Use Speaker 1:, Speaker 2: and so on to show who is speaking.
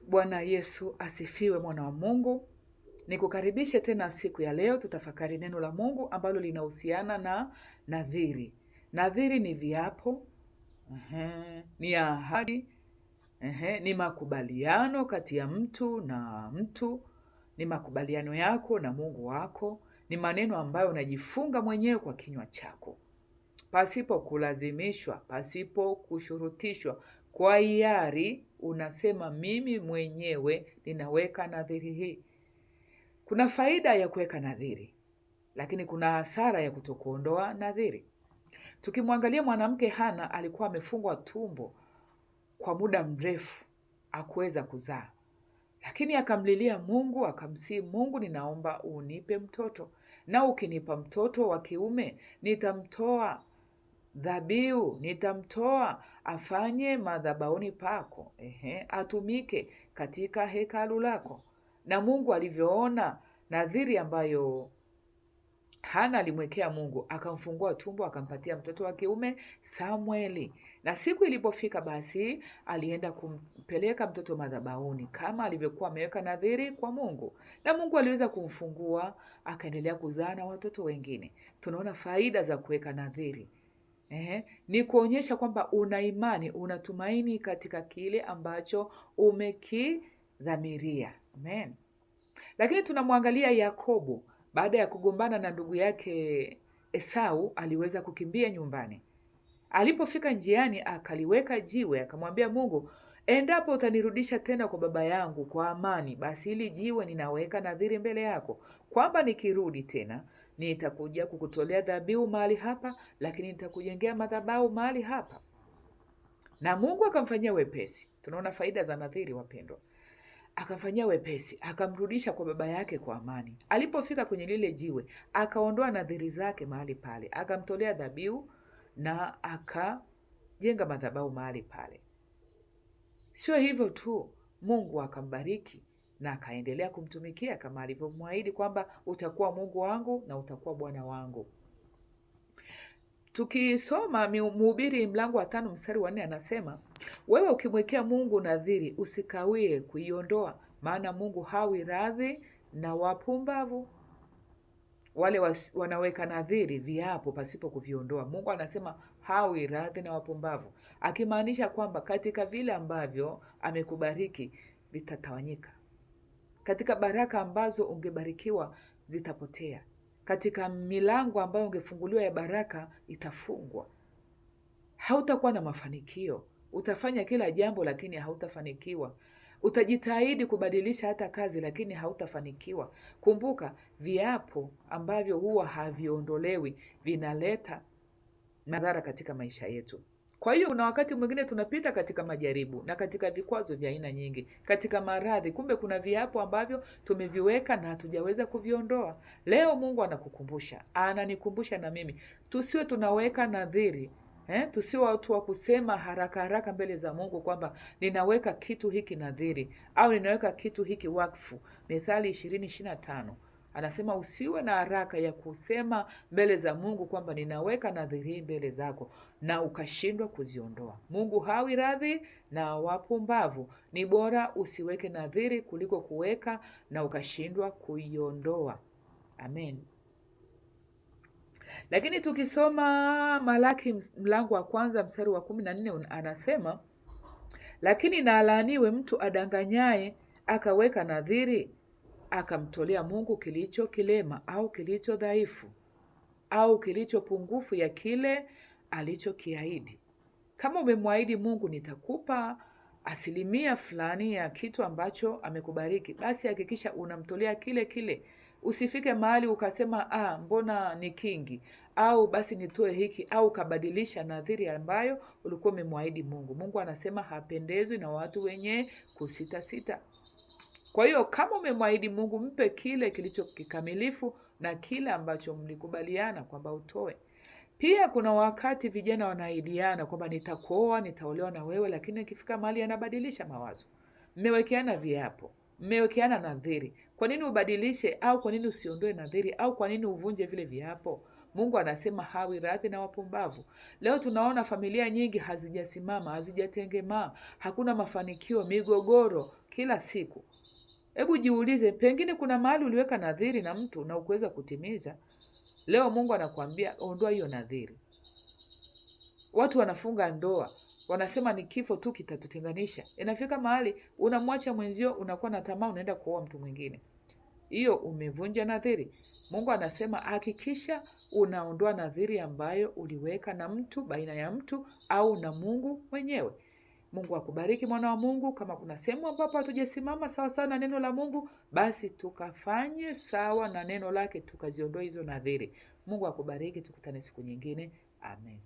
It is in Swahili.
Speaker 1: Bwana Yesu asifiwe, mwana wa Mungu. Nikukaribishe tena siku ya leo, tutafakari neno la Mungu ambalo linahusiana na nadhiri. Nadhiri ni viapo, ni ahadi, ni makubaliano kati ya mtu na mtu, ni makubaliano yako na Mungu wako, ni maneno ambayo unajifunga mwenyewe kwa kinywa chako, pasipo kulazimishwa, pasipo kushurutishwa. Kwa hiari unasema mimi mwenyewe ninaweka nadhiri hii. Kuna faida ya kuweka nadhiri, lakini kuna hasara ya kutokuondoa nadhiri. Tukimwangalia mwanamke Hana, alikuwa amefungwa tumbo kwa muda mrefu, hakuweza kuzaa, lakini akamlilia Mungu, akamsihi Mungu, ninaomba unipe mtoto, na ukinipa mtoto wa kiume nitamtoa dhabihu, nitamtoa afanye madhabahuni pako, atumike katika hekalu lako. Na Mungu alivyoona nadhiri ambayo Hana alimwekea Mungu, akamfungua tumbo, akampatia mtoto wa kiume Samueli. Na siku ilipofika, basi alienda kumpeleka mtoto madhabahuni kama alivyokuwa ameweka nadhiri kwa Mungu, na Mungu aliweza kumfungua, akaendelea kuzaa na watoto wengine. Tunaona faida za kuweka nadhiri. Ni kuonyesha kwamba una imani, unatumaini katika kile ambacho umekidhamiria. Amen. Lakini tunamwangalia Yakobo, baada ya kugombana na ndugu yake Esau, aliweza kukimbia nyumbani. Alipofika njiani, akaliweka jiwe, akamwambia Mungu, endapo utanirudisha tena kwa baba yangu kwa amani, basi hili jiwe ninaweka nadhiri mbele yako kwamba nikirudi tena nitakuja kukutolea dhabihu mahali hapa, lakini nitakujengea madhabahu mahali hapa. Na Mungu akamfanyia wepesi. Tunaona faida za nadhiri, wapendwa. Akamfanyia wepesi, akamrudisha kwa baba yake kwa amani. Alipofika kwenye lile jiwe, akaondoa nadhiri zake mahali pale, akamtolea dhabihu na akajenga madhabahu mahali pale. Sio hivyo tu, Mungu akambariki na akaendelea kumtumikia kama alivyomwahidi kwamba utakuwa Mungu wangu na utakuwa Bwana wangu. Tukisoma Mhubiri mlango wa 5 mstari wa 4, anasema, wewe ukimwekea Mungu nadhiri usikawie kuiondoa, maana Mungu hawi radhi na wapumbavu. Wale wanaweka nadhiri, viapo, pasipo kuviondoa, Mungu anasema hawi radhi na wapumbavu, akimaanisha kwamba katika vile ambavyo amekubariki vitatawanyika, katika baraka ambazo ungebarikiwa zitapotea, katika milango ambayo ungefunguliwa ya baraka itafungwa. Hautakuwa na mafanikio. Utafanya kila jambo lakini hautafanikiwa. Utajitahidi kubadilisha hata kazi lakini hautafanikiwa. Kumbuka, viapo ambavyo huwa haviondolewi vinaleta madhara katika maisha yetu. Kwa hiyo kuna wakati mwingine tunapita katika majaribu na katika vikwazo vya aina nyingi, katika maradhi, kumbe kuna viapo ambavyo tumeviweka na hatujaweza kuviondoa. Leo Mungu anakukumbusha, ananikumbusha na mimi, tusiwe tunaweka nadhiri, tusiwe watu wa kusema haraka haraka mbele za Mungu kwamba ninaweka kitu hiki nadhiri au ninaweka kitu hiki wakfu. Mithali 20:25 anasema usiwe na haraka ya kusema mbele za Mungu kwamba ninaweka nadhiri mbele zako na ukashindwa kuziondoa. Mungu hawi radhi na wapumbavu. Ni bora usiweke nadhiri kuliko kuweka na ukashindwa kuiondoa. Amen. Lakini tukisoma Malaki mlango wa 1 mstari wa 14, anasema, lakini na alaaniwe mtu adanganyaye akaweka nadhiri akamtolea Mungu kilicho kilema au kilicho dhaifu au kilicho pungufu ya kile alichokiahidi. Kama umemwahidi Mungu, nitakupa 1% fulani ya kitu ambacho amekubariki, basi hakikisha unamtolea kile kile. Usifike mahali ukasema mbona ni kingi, au basi nitoe hiki, au kabadilisha nadhiri ambayo ulikuwa umemwahidi Mungu. Mungu anasema hapendezwi na watu wenye kusita. Kwa hiyo kama umemwahidi Mungu, mpe kile kilicho kikamilifu na kile ambacho mlikubaliana kwamba utoe. Pia kuna wakati vijana wanaahidiana kwamba nitakuoa, nitaolewa na wewe, lakini ikifika mahali anabadilisha mawazo. Mmewekeana viapo, mmewekeana nadhiri. Kwa nini ubadilishe, au kwa nini usiondoe nadhiri, au kwa nini uvunje vile viapo? Mungu anasema hawi radhi na wapumbavu. Leo tunaona familia nyingi hazijasimama, hazijatengemaa, hakuna mafanikio, migogoro kila siku. Hebu jiulize, pengine kuna mahali uliweka nadhiri na mtu na ukuweza kutimiza. Leo Mungu anakuambia ondoa hiyo nadhiri. Watu wanafunga ndoa, wanasema ni kifo tu kitatutenganisha. Inafika mahali unamwacha mwenzio, unakuwa na tamaa, unaenda kuoa mtu mwingine. Hiyo umevunja nadhiri. Mungu anasema hakikisha unaondoa nadhiri ambayo uliweka na mtu, baina ya mtu au na Mungu mwenyewe. Mungu akubariki mwana wa Mungu. Kama kuna sehemu ambapo hatujasimama sawa sawa na neno la Mungu, basi tukafanye sawa na neno lake, tukaziondoa hizo nadhiri. Mungu akubariki, tukutane siku nyingine. Amen.